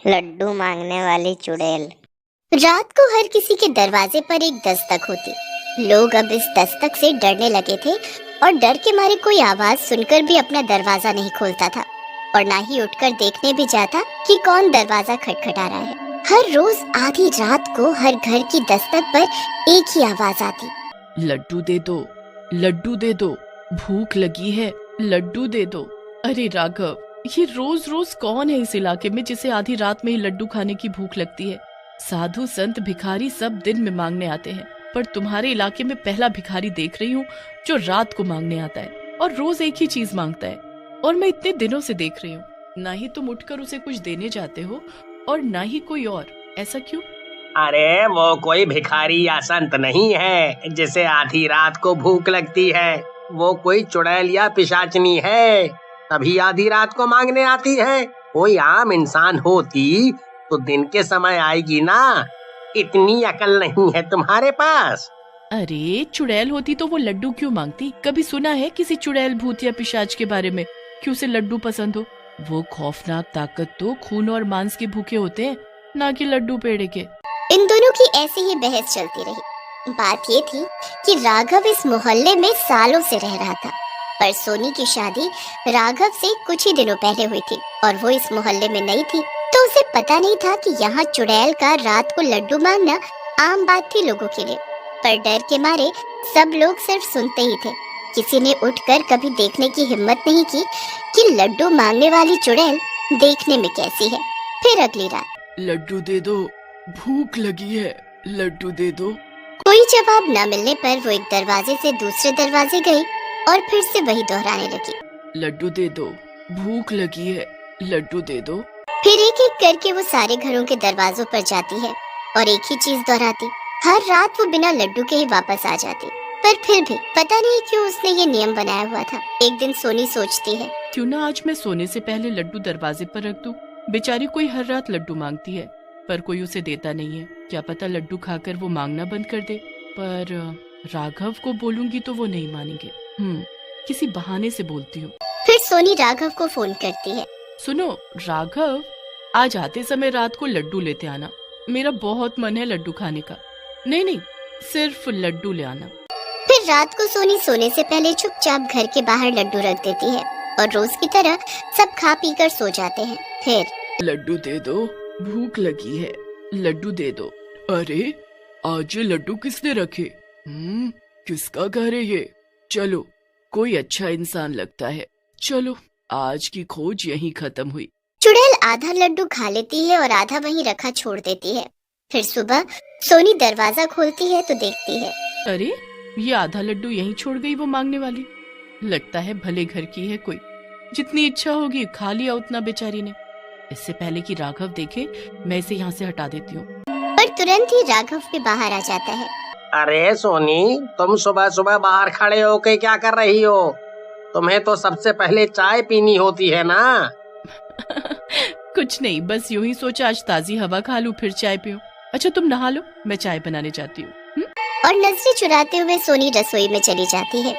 लड्डू मांगने वाली चुड़ैल। रात को हर किसी के दरवाजे पर एक दस्तक होती। लोग अब इस दस्तक से डरने लगे थे और डर के मारे कोई आवाज सुनकर भी अपना दरवाजा नहीं खोलता था और ना ही उठकर देखने भी जाता कि कौन दरवाजा खटखटा रहा है। हर रोज आधी रात को हर घर की दस्तक पर एक ही आवाज आती, लड्डू दे दो, लड्डू दे दो, भूख लगी है, लड्डू दे दो। अरे राघव, ये रोज रोज कौन है इस इलाके में जिसे आधी रात में ही लड्डू खाने की भूख लगती है? साधु संत भिखारी सब दिन में मांगने आते हैं, पर तुम्हारे इलाके में पहला भिखारी देख रही हूँ जो रात को मांगने आता है और रोज एक ही चीज मांगता है। और मैं इतने दिनों से देख रही हूँ, ना ही तुम उठकर उसे कुछ देने जाते हो और ना ही कोई और। ऐसा क्यों? अरे वो कोई भिखारी या संत नहीं है जिसे आधी रात को भूख लगती है। वो कोई चुड़ैल या पिशाचनी है, तभी आधी रात को मांगने आती है। कोई आम इंसान होती तो दिन के समय आएगी ना। इतनी अकल नहीं है तुम्हारे पास। अरे चुड़ैल होती तो वो लड्डू क्यों मांगती? कभी सुना है किसी चुड़ैल भूत या पिशाच के बारे में कि उसे लड्डू पसंद हो? वो खौफनाक ताकत तो खून और मांस के भूखे होते हैं, ना कि लड्डू पेड़े के। इन दोनों की ऐसी ही बहस चलती रही। बात ये थी कि राघव इस मोहल्ले में सालों से रह रहा था, पर सोनी की शादी राघव से कुछ ही दिनों पहले हुई थी और वो इस मोहल्ले में नई थी, तो उसे पता नहीं था कि यहाँ चुड़ैल का रात को लड्डू मांगना आम बात थी लोगों के लिए। पर डर के मारे सब लोग सिर्फ सुनते ही थे। किसी ने उठकर कभी देखने की हिम्मत नहीं की कि लड्डू मांगने वाली चुड़ैल देखने में कैसी है। फिर अगली रात, लड्डू दे दो, भूख लगी है, लड्डू दे दो। कोई जवाब न मिलने पर वो एक दरवाजे से दूसरे दरवाजे गई और फिर से वही दोहराने लगी, लड्डू दे दो, भूख लगी है, लड्डू दे दो। फिर एक एक करके वो सारे घरों के दरवाजों पर जाती है और एक ही चीज दोहराती। हर रात वो बिना लड्डू के ही वापस आ जाती, पर फिर भी पता नहीं क्यों उसने ये नियम बनाया हुआ था। एक दिन सोनी सोचती है, क्यों ना आज मैं सोने से पहले लड्डू दरवाजे पर रख दूं। बेचारी कोई हर रात लड्डू मांगती है, पर कोई उसे देता नहीं है। क्या पता लड्डू खाकर वो मांगना बंद कर दे। पर राघव को बोलूंगी तो वो नहीं मानेंगे। किसी बहाने से बोलती हूँ। फिर सोनी राघव को फोन करती है, सुनो राघव, आज आते समय रात को लड्डू लेते आना। मेरा बहुत मन है लड्डू खाने का। नहीं, सिर्फ लड्डू ले आना। फिर रात को सोनी सोने से पहले चुपचाप घर के बाहर लड्डू रख देती है और रोज की तरह सब खा पी कर सो जाते हैं। फिर लड्डू दे दो, भूख लगी है, लड्डू दे दो। अरे आज ये लड्डू किसने रखे? किसका घर है ये? चलो, कोई अच्छा इंसान लगता है। चलो, आज की खोज यहीं खत्म हुई। चुड़ैल आधा लड्डू खा लेती है और आधा वहीं रखा छोड़ देती है। फिर सुबह सोनी दरवाजा खोलती है तो देखती है, अरे ये आधा लड्डू यहीं छोड़ गई वो मांगने वाली। लगता है भले घर की है कोई, जितनी इच्छा होगी खा लिया उतना बेचारी ने। इससे पहले कि राघव देखे, मैं इसे यहाँ से हटा देती हूँ। पर तुरंत ही राघव भी बाहर आ जाता है। अरे सोनी, तुम सुबह सुबह बाहर खड़े होके क्या कर रही हो? तुम्हें तो सबसे पहले चाय पीनी होती है ना। कुछ नहीं, बस यूं ही सोचा आज ताजी हवा खा लूं फिर चाय पीऊं। अच्छा तुम नहा लो, मैं चाय बनाने जाती हूँ। और नजरें चुराते हुए सोनी रसोई में चली जाती है।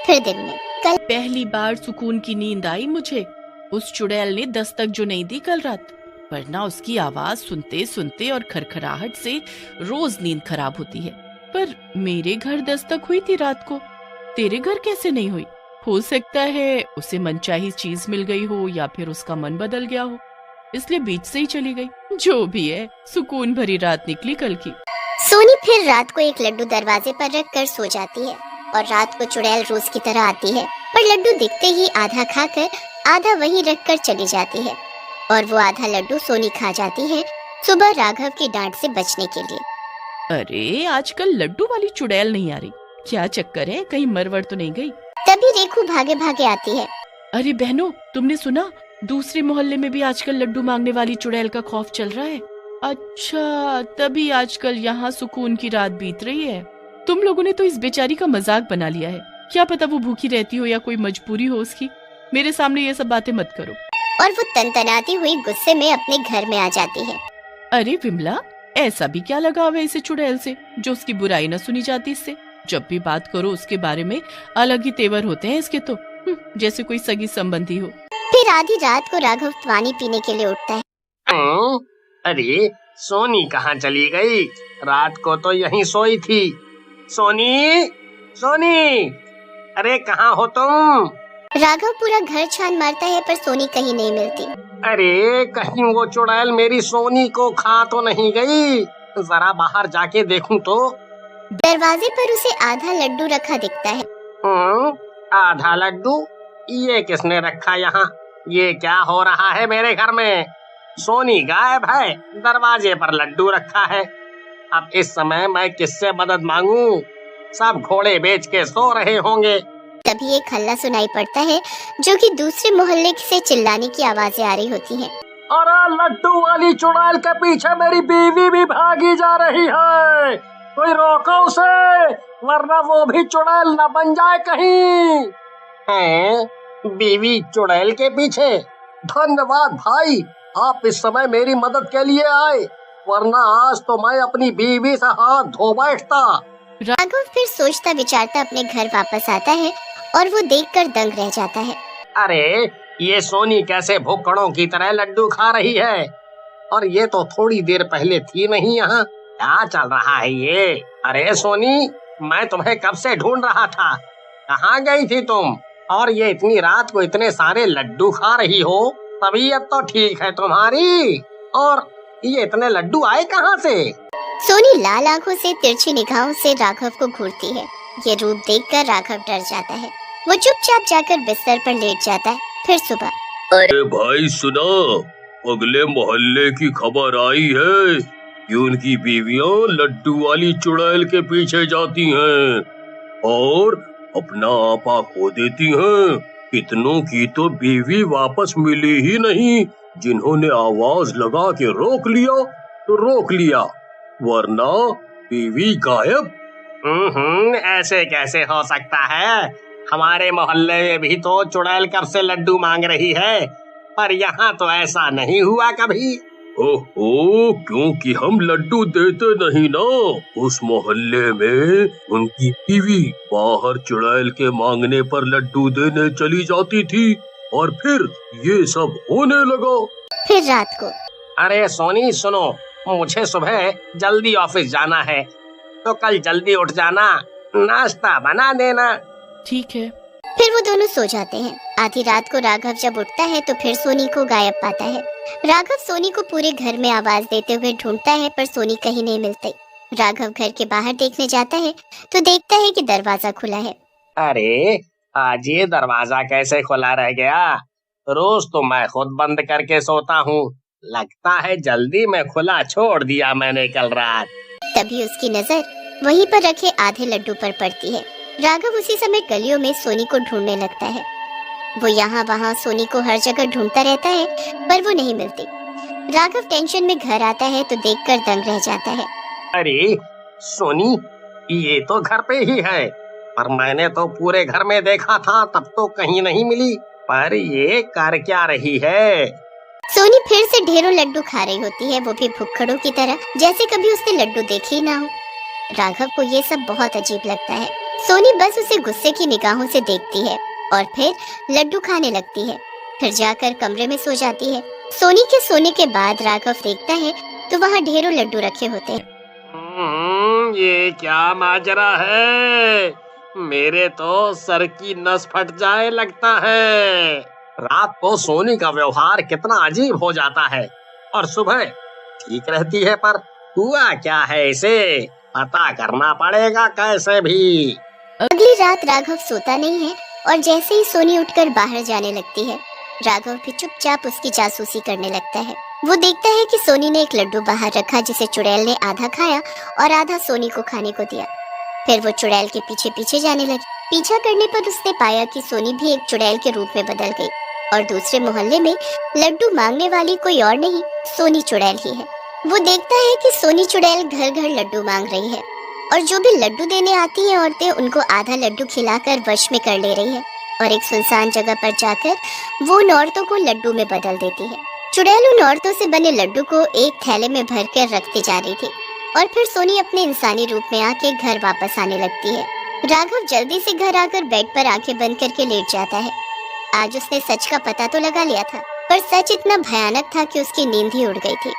फिर दिन में कल पहली बार सुकून की नींद आई मुझे। उस चुड़ैल ने दस्तक जो नहीं दी कल रात, वरना उसकी आवाज सुनते सुनते और खरखराहट से रोज नींद खराब होती है। पर मेरे घर दस्तक हुई थी रात को, तेरे घर कैसे नहीं हुई? हो सकता है उसे मनचाही चीज मिल गई हो या फिर उसका मन बदल गया हो, इसलिए बीच से ही चली गई। जो भी है, सुकून भरी रात निकली कल की। सोनी फिर रात को एक लड्डू दरवाजे पर रख कर सो जाती है और रात को चुड़ैल रोज की तरह आती है, पर लड्डू दिखते ही आधा खाकर आधा वहीं रख कर चली जाती है और वो आधा लड्डू सोनी खा जाती है सुबह राघव की डांट से बचने के लिए। अरे आजकल लड्डू वाली चुड़ैल नहीं आ रही, क्या चक्कर है? कहीं मरवड़ तो नहीं गई? तभी रेखू भागे भागे आती है। अरे बहनों, तुमने सुना दूसरे मोहल्ले में भी आजकल लड्डू मांगने वाली चुड़ैल का खौफ चल रहा है। अच्छा, तभी आजकल यहाँ सुकून की रात बीत रही है। तुम लोगों ने तो इस बेचारी का मजाक बना लिया है। क्या पता वो भूखी रहती हो या कोई मजबूरी हो उसकी। मेरे सामने ये सब बातें मत करो। और वो तनतनाती हुई गुस्से में अपने घर में आ जाती है। अरे विमला, ऐसा भी क्या लगाव है इसे चुड़ैल से जो उसकी बुराई न सुनी जाती इससे? जब भी बात करो उसके बारे में अलग ही तेवर होते हैं इसके तो, जैसे कोई सगी संबंधी हो। फिर आधी रात को राघव पानी पीने के लिए उठता है। अरे सोनी कहाँ चली गई? रात को तो यहीं सोई थी। सोनी, सोनी, अरे कहाँ हो तुम? राघव पूरा घर छान मारता है पर सोनी कहीं नहीं मिलती। अरे कहीं वो चुड़ैल मेरी सोनी को खा तो नहीं गई? जरा बाहर जाके देखूं तो। दरवाजे पर उसे आधा लड्डू रखा दिखता है। आधा लड्डू? ये किसने रखा यहाँ? ये क्या हो रहा है मेरे घर में? सोनी गायब है, दरवाजे पर लड्डू रखा है। अब इस समय मैं किससे मदद मांगू? सब घोड़े बेच के सो रहे होंगे। तभी एक हल्ला सुनाई पड़ता है जो कि दूसरे मोहल्ले से चिल्लाने की आवाजें आ रही होती हैं। अरे लड्डू वाली चुड़ैल के पीछे मेरी बीवी भी भागी जा रही है, कोई रोको उसे, वरना वो भी चुड़ैल न बन जाए कहीं। हैं? बीवी चुड़ैल के पीछे? धन्यवाद भाई, आप इस समय मेरी मदद के लिए आए, वरना आज तो मैं अपनी बीवी से हाथ धो बैठता। राघव फिर सोचता विचारता अपने घर वापस आता है और वो देखकर दंग रह जाता है। अरे ये सोनी कैसे भुक्कड़ों की तरह लड्डू खा रही है? और ये तो थोड़ी देर पहले थी नहीं यहाँ। क्या चल रहा है ये? अरे सोनी, मैं तुम्हें कब से ढूंढ रहा था, कहाँ गई थी तुम? और ये इतनी रात को इतने सारे लड्डू खा रही हो? तबीयत तो ठीक है तुम्हारी? और ये इतने लड्डू आए कहाँ से? सोनी लाल आंखों से तिरछी निगाहों से राघव को घूरती है। ये रूप देखकर राघव डर जाता है। वो चुपचाप जाकर बिस्तर पर लेट जाता है। फिर सुबह अरे भाई सुना, अगले मोहल्ले की खबर आई है कि उनकी बीवियां लड्डू वाली चुड़ैल के पीछे जाती हैं और अपना आपा खो देती हैं। कितनों की तो बीवी वापस मिली ही नहीं। जिन्होंने आवाज लगा के रोक लिया तो रोक लिया, वरना बीवी गायब। ऐसे कैसे हो सकता है? हमारे मोहल्ले में भी तो चुड़ैल कब से लड्डू मांग रही है, पर यहाँ तो ऐसा नहीं हुआ कभी। ओहो, क्योंकि हम लड्डू देते नहीं ना। उस मोहल्ले में उनकी बीवी बाहर चुड़ैल के मांगने पर लड्डू देने चली जाती थी और फिर ये सब होने लगा। फिर रात को अरे सोनी सुनो, मुझे सुबह जल्दी ऑफिस जाना है, तो कल जल्दी उठ जाना, नाश्ता बना देना। ठीक है। फिर वो दोनों सो जाते हैं। आधी रात को राघव जब उठता है तो फिर सोनी को गायब पाता है। राघव सोनी को पूरे घर में आवाज देते हुए ढूंढता है पर सोनी कहीं नहीं मिलती। राघव घर के बाहर देखने जाता है तो देखता है कि दरवाजा खुला है। अरे आज ये दरवाजा कैसे खुला रह गया? रोज तो मैं खुद बंद करके सोता हूँ, लगता है जल्दी में खुला छोड़ दिया मैंने कल रात। तभी उसकी नजर वहीं पर रखे आधे लड्डू पर पड़ती है। राघव उसी समय गलियों में सोनी को ढूंढने लगता है। वो यहाँ वहाँ सोनी को हर जगह ढूंढता रहता है पर वो नहीं मिलती। राघव टेंशन में घर आता है तो देखकर दंग रह जाता है। अरे सोनी, ये तो घर पे ही है, पर मैंने तो पूरे घर में देखा था, तब तो कहीं नहीं मिली। पर ये कर क्या रही है? सोनी फिर से ढेरों लड्डू खा रही होती है, वो भी भुक्खड़ों की तरह, जैसे कभी उसने लड्डू देखे ही ना हो। राघव को ये सब बहुत अजीब लगता है। सोनी बस उसे गुस्से की निगाहों से देखती है और फिर लड्डू खाने लगती है। फिर जाकर कमरे में सो जाती है। सोनी के सोने के बाद राघव देखता है तो वहाँ ढेरों लड्डू रखे होते हैं। ये क्या माजरा है? मेरे तो सर की नस फट जाए लगता है। रात को सोनी का व्यवहार कितना अजीब हो जाता है और सुबह ठीक रहती है, पर हुआ क्या है इसे पता करना पड़ेगा कैसे भी। अगली रात राघव सोता नहीं है और जैसे ही सोनी उठकर बाहर जाने लगती है, राघव भी चुपचाप उसकी जासूसी करने लगता है। वो देखता है कि सोनी ने एक लड्डू बाहर रखा जिसे चुड़ैल ने आधा खाया और आधा सोनी को खाने को दिया। फिर वो चुड़ैल के पीछे पीछे जाने लगी। पीछा करने पर उसने पाया कि सोनी भी एक चुड़ैल के रूप में बदल गई और दूसरे मोहल्ले में लड्डू मांगने वाली कोई और नहीं, सोनी चुड़ैल ही है। वो देखता है कि सोनी चुड़ैल घर घर लड्डू मांग रही है और जो भी लड्डू देने आती हैं औरतें उनको आधा लड्डू खिलाकर वश में कर ले रही है और एक सुनसान जगह पर जाकर वो उन औरतों को लड्डू में बदल देती है। चुड़ैल उन औरतों से बने लड्डू को एक थैले में भरकर रखती जा रही थी और फिर सोनी अपने इंसानी रूप में आके घर वापस आने लगती है। राघव जल्दी से घर आकर बेड पर आंखें बंद करके लेट जाता है। आज उसने सच का पता तो लगा लिया था, पर सच इतना भयानक था कि उसकी नींद ही उड़ गई थी।